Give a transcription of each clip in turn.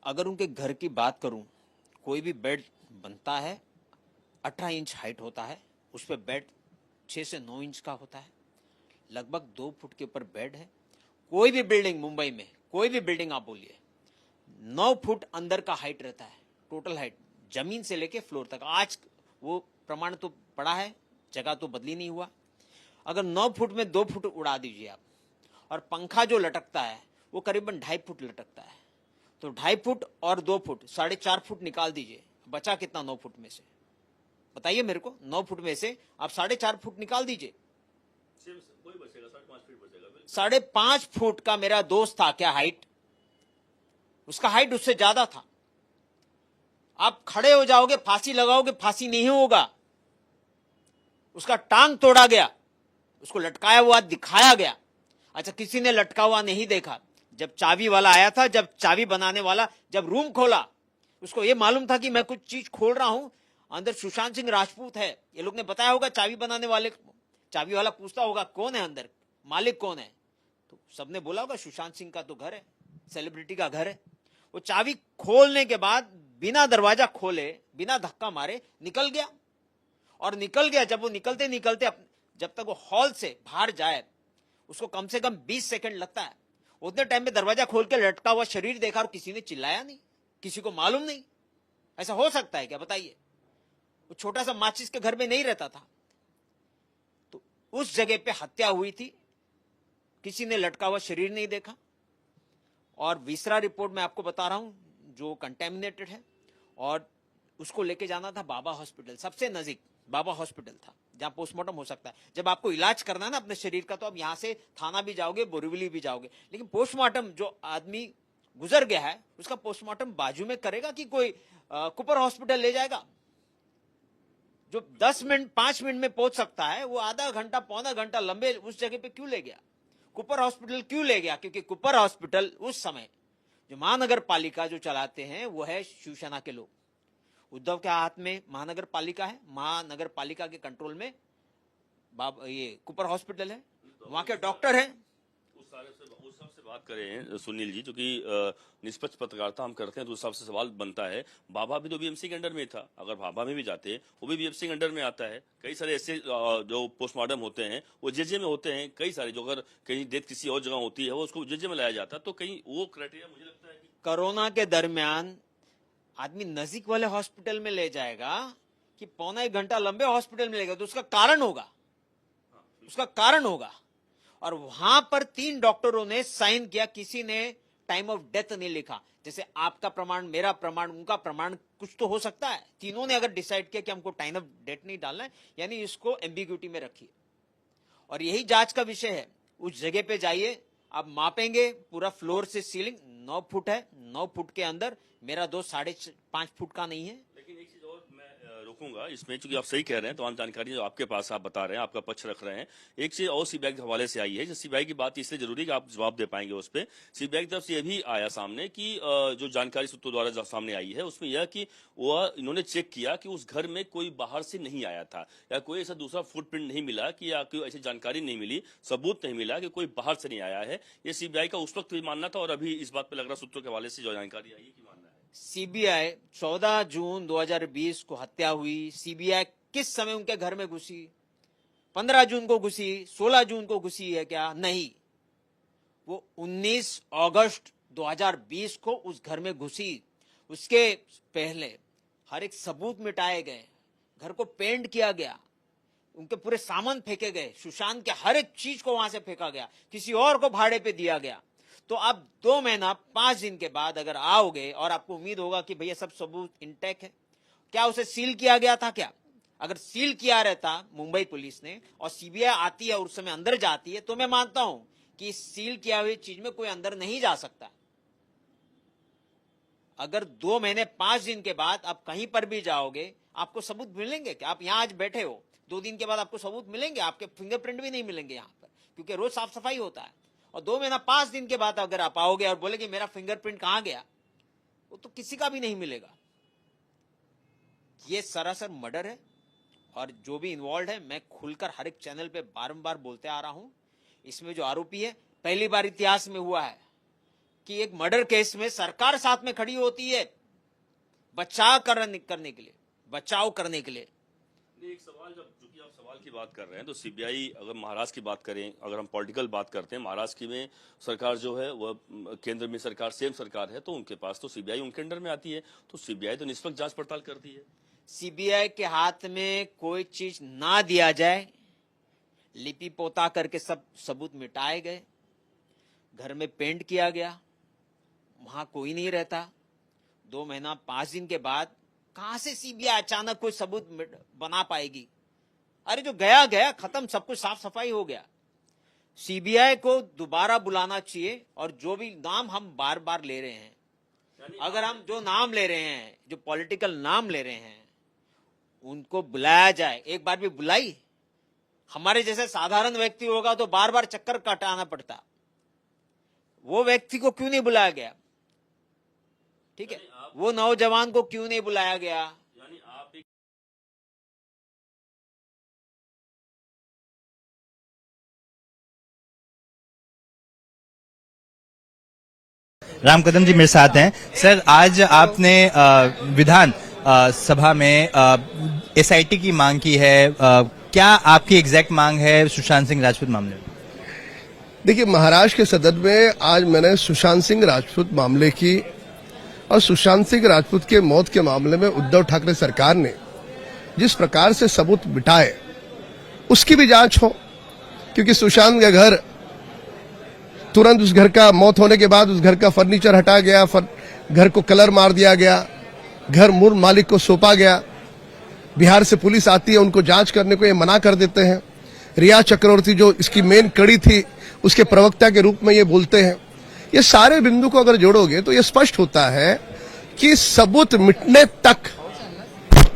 अगर उनके घर की बात करूं, कोई भी बेड बनता है 18 इंच हाइट होता है, उस पर बेड 6 से 9 इंच का होता है, लगभग 2 फुट के ऊपर बेड है। कोई भी बिल्डिंग मुंबई में, कोई भी बिल्डिंग आप बोलिए, 9 फुट अंदर का हाइट रहता है, टोटल हाइट जमीन से लेके फ्लोर तक। आज वो प्रमाण तो पड़ा है, जगह तो बदली नहीं हुआ। अगर 9 फुट में 2 फुट उड़ा दीजिए आप, और पंखा जो लटकता है वो करीबन 2.5 फुट लटकता है, तो 2.5 फुट और 2 फुट 4.5 फुट निकाल ददीजिए, बचा कितना 9 फुट में से? बताइए मेरे को। 9 फुट में से आप 4.5 फुट निकाल दीजिए, 5.5 फुट का मेरा दोस्त था क्या हाइट? उसका हाइट उससे ज्यादा था। आप खड़े हो जाओगे, फांसी लगाओगे, फांसी नहीं होगा। उसका टांग तोड़ा गया, उसको लटकाया हुआ दिखाया गया। अच्छा, किसी ने लटका हुआ नहीं देखा। जब चाबी वाला आया था, जब चाबी बनाने वाला जब रूम खोला, उसको यह मालूम था कि मैं कुछ चीज खोल रहा हूं, अंदर सुशांत सिंह राजपूत है। ये लोग ने बताया होगा चाबी बनाने वाले, चाबी वाला पूछता होगा कौन है अंदर, मालिक कौन है, तो सबने बोला होगा सुशांत सिंह का तो घर है, सेलिब्रिटी का घर है। वो चाबी खोलने के बाद बिना दरवाजा खोले, बिना धक्का मारे निकल गया। और निकल गया, जब वो निकलते निकलते जब तक वो हॉल से बाहर जाए उसको कम से कम 20 सेकंड लगता है। उतने टाइम में दरवाजा खोल के लटका हुआ शरीर देखा और किसी ने चिल्लाया नहीं, किसी को मालूम नहीं। ऐसा हो सकता है क्या? बताइए। वो छोटा सा माचिस के घर में नहीं रहता था, तो उस जगह पे हत्या हुई थी, किसी ने लटका हुआ शरीर नहीं देखा। और विसरा रिपोर्ट मैं आपको बता रहा हूं जो कंटेमिनेटेड है, और उसको लेके जाना था बाबा हॉस्पिटल, सबसे नजदीक बाबा हॉस्पिटल था जहां पोस्टमार्टम हो सकता है। जब आपको इलाज करना है ना अपने शरीर का, तो आप यहां से थाना भी जाओगे, बोरीवली भी जाओगे, लेकिन पोस्टमार्टम जो आदमी गुजर गया है उसका पोस्टमार्टम बाजू में करेगा कि कोई कुपर हॉस्पिटल ले जाएगा? जो 10 मिनट 5 मिनट में पहुंच सकता है, वो आधा घंटा पौना घंटा लंबे उस जगह पे क्यों ले गया? कुपर हॉस्पिटल क्यों ले गया? क्योंकि कुपर हॉस्पिटल उस समय जो महानगर पालिका जो चलाते हैं वो है शिवसेना के लोग। उद्धव के हाथ में महानगर पालिका है, महानगर पालिका के कंट्रोल में ये कुपर हॉस्पिटल है, वहां के डॉक्टर हैं। उस सबसे बात करें सुनील जी, जो कि निष्पक्ष पत्रकारिता हम करते हैं, तो उस सबसे सवाल बनता है, बाबा भी तो बीएमसी के अंडर में था, अगर बाबा में भी जाते हैं वो भी बीएमसी के अंडर में आता है। कई सारे ऐसे जो पोस्टमार्टम होते हैं वो जेजे में होते हैं, कई सारे जो अगर कहीं डेथ किसी और जगह होती है वो उसको जेजे में लाया जाता है, तो कहीं वो क्राइटेरिया मुझे लगता है कि कोरोना के दरमियान आदमी नजदीक वाले हॉस्पिटल में ले जाएगा कि पौना 1 घंटा लंबे हॉस्पिटल में लेगा, तो उसका कारण होगा, उसका कारण होगा। और वहां पर 3 डॉक्टरों ने साइन किया, किसी ने टाइम ऑफ डेथ नहीं लिखा। जैसे आपका प्रमाण, मेरा प्रमाण, उनका प्रमाण, कुछ तो हो सकता है। तीनों ने अगर डिसाइड किया कि हमको टाइम ऑफ डेथ नहीं डालना है, यानी इसको एम्बिग्यूटी में रखिए। और यही जांच का विषय है। उस जगह पे जाइए, आप मापेंगे पूरा फ्लोर से सीलिंग 9 फुट है, 9 फुट के अंदर मेरा दोस्त 5.5 फुट का नहीं है। लेकिन एक चीज और मैं रोकूंगा इसमें, चूंकि आप सही कह रहे हैं, तमाम जानकारी जो आपके पास आप बता रहे हैं, आपका पक्ष रख रहे हैं। एक चीज और सीबीआई के हवाले से आई है, जो सीबीआई की बात इसलिए जरूरी कि आप जवाब दे पाएंगे उस पर। सीबीआई की तरफ से यह भी आया सामने कि जो जानकारी सूत्रों द्वारा जो सामने आई है उसमें यह कि वह इन्होंने चेक किया कि उस घर में कोई बाहर से नहीं आया था, या कोई ऐसा दूसरा फुटप्रिंट नहीं मिला, कि या कोई ऐसी जानकारी नहीं मिली, सबूत नहीं मिला कि कोई बाहर से नहीं आया है। ये सीबीआई का उस वक्त भी मानना था, और अभी इस बात पर लग रहा सूत्रों के हवाले से जो जानकारी आई है कि मानना है। सीबीआई 14 जून 2020 को हत्या हुई, सीबीआई किस समय उनके घर में घुसी? 15 जून को घुसी, 16 जून को घुसी है क्या? नहीं, वो 19 अगस्त 2020 को उस घर में घुसी। उसके पहले हर एक सबूत मिटाए गए, घर को पेंट किया गया, उनके पूरे सामान फेंके गए, सुशांत के हर एक चीज को वहां से फेंका गया, किसी और को भाड़े पे दिया गया। तो आप 2 महीना 5 दिन के बाद अगर आओगे और आपको उम्मीद होगा कि भैया सब सबूत इंटैक्ट है, क्या उसे सील किया गया था क्या? अगर सील किया रहता मुंबई पुलिस ने और सीबीआई आती है और उस समय अंदर जाती है, तो मैं मानता हूं कि सील किया हुई चीज में कोई अंदर नहीं जा सकता। अगर 2 महीने 5 दिन के बाद आप कहीं पर भी जाओगे, आपको सबूत मिलेंगे क्या? आप यहां आज बैठे हो, 2 दिन के बाद आपको सबूत मिलेंगे? आपके फिंगरप्रिंट भी नहीं मिलेंगे यहां पर, क्योंकि रोज साफ सफाई होता है। और 2 महीना 5 दिन के बाद अगर आप आओगे और बोले कि मेरा फिंगरप्रिंट कहां गया, वो तो किसी का भी नहीं मिलेगा। ये सरासर मर्डर है, और जो भी इन्वॉल्व है, मैं खुलकर हर एक चैनल पे बारंबार बोलते आ रहा हूं, इसमें जो आरोपी है, पहली बार इतिहास में हुआ है कि एक मर्डर केस में सरकार साथ में खड़ी होती है बचाव करने के लिए, बचाव करने के लिए। एक सवाल, जब चूंकि आप सवाल की बात कर रहे हैं तो सीबीआई, अगर महाराष्ट्र की बात करें, अगर हम पॉलिटिकल बात करते हैं, महाराष्ट्र में सरकार जो है वह केंद्र में सरकार सेम सरकार है, तो उनके पास तो सीबीआई उनके अंडर में आती है, तो सीबीआई तो निष्पक्ष जांच पड़ताल करती है। सीबीआई के हाथ में कोई चीज ना दिया जाए, लिपि पोता करके सब सबूत मिटाए गए, घर में पेंट किया गया, वहां कोई नहीं रहता। 2 महीना 5 दिन के बाद कहां से सीबीआई अचानक कोई सबूत बना पाएगी? अरे जो गया गया, खत्म, सब कुछ साफ सफाई हो गया। सीबीआई को दोबारा बुलाना चाहिए, और जो भी नाम हम बार बार ले रहे हैं, अगर हम जो नाम ले रहे हैं, जो पॉलिटिकल नाम ले रहे हैं, उनको बुलाया जाए। एक बार भी बुलाई, हमारे जैसे साधारण व्यक्ति होगा तो बार बार चक्कर काटाना पड़ता, वो व्यक्ति को क्यों नहीं बुलाया गया? ठीक है, वो नौजवान को क्यों नहीं बुलाया गया? यानी आप एक राम कदम जी मेरे साथ हैं। सर, आज आपने विधान सभा में एसआईटी की मांग की है, क्या आपकी एग्जैक्ट मांग है सुशांत सिंह राजपूत मामले में? देखिए, महाराष्ट्र के सदन में आज मैंने सुशांत सिंह राजपूत मामले की, और सुशांत सिंह राजपूत के मौत के मामले में उद्धव ठाकरे सरकार ने जिस प्रकार से सबूत मिटाए, उसकी भी जांच हो। क्योंकि सुशांत का घर, तुरंत उस घर का मौत होने के बाद उस घर का फर्नीचर हटा गया, घर को कलर मार दिया गया, घर मूल मालिक को सौंपा गया। बिहार से पुलिस आती है, उनको जांच करने को ये मना कर देते हैं। रिया चक्रवर्ती जो इसकी मेन कड़ी थी, उसके प्रवक्ता के रूप में ये बोलते हैं। ये सारे बिंदु को अगर जोड़ोगे तो ये स्पष्ट होता है कि सबूत मिटने तक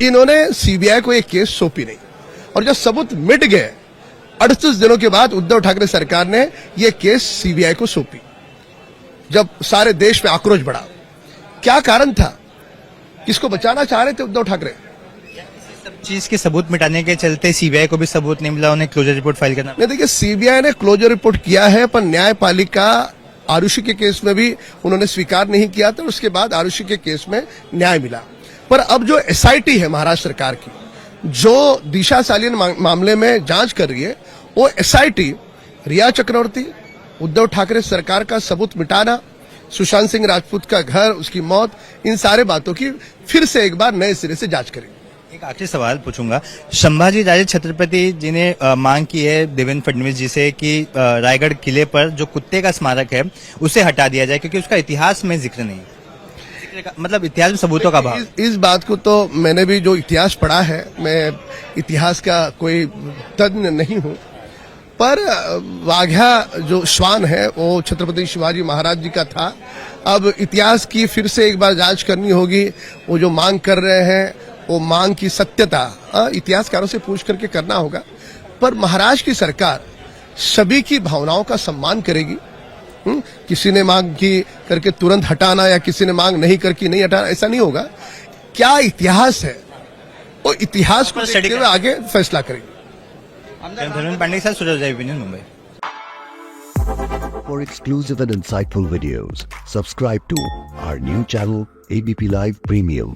इन्होंने सीबीआई को एक केस सौंपी नहीं, और जब सबूत मिट गए 38 दिनों के बाद उद्धव ठाकरे सरकार ने यह केस सीबीआई को सौंपी। जब सारे देश में आक्रोश बढ़ा, क्या कारण था? किसको बचाना चाह रहे थे उद्धव ठाकरे? सब चीज के सबूत मिटाने के चलते सीबीआई को भी सबूत नहीं मिला, उन्हें क्लोजर रिपोर्ट फाइल करना। नहीं, देखिए, सीबीआई ने क्लोजर रिपोर्ट किया है, पर न्यायपालिका आरुषि के केस में भी उन्होंने स्वीकार नहीं किया था। उसके बाद आरुषि के केस में न्याय मिला। पर अब जो एसआईटी है महाराष्ट्र सरकार की, जो दिशा सालियन मामले में जांच कर रही है, वो एसआईटी रिया चक्रवर्ती, उद्धव ठाकरे सरकार का सबूत मिटाना, सुशांत सिंह राजपूत का घर, उसकी मौत, इन सारे बातों की फिर से एक बार नए सिरे से जांच करेगी। एक आखिरी सवाल पूछूंगा। संभाजी राजे छत्रपति जी ने मांग की है देवेंद्र फडणवीस जी से कि रायगढ़ किले पर जो कुत्ते का स्मारक है उसे हटा दिया जाए, क्योंकि उसका इतिहास में जिक्र नहीं है, मतलब इतिहास में सबूतों का अभाव। इस बात को तो मैंने भी जो इतिहास पढ़ा है, मैं इतिहास का कोई तज्ञ नहीं हूं, पर वाघा जो श्वान है वो छत्रपति शिवाजी महाराज जी का था। अब इतिहास की फिर से एक बार जांच करनी होगी। वो जो मांग कर रहे हैं, वो मांग की सत्यता इतिहासकारों से पूछ करके करना होगा। पर महाराष्ट्र की सरकार सभी की भावनाओं का सम्मान करेगी। किसी ने मांग की करके तुरंत हटाना, या किसी ने मांग नहीं करके नहीं हटाना, ऐसा नहीं होगा। क्या इतिहास है, वो इतिहास को देखते हुए आगे फैसला करेंगे। धर्मेंद्र पांडे के साथ सूरज जय विनय, Mumbai. For exclusive and insightful videos, subscribe to our new channel ABP Live Premium.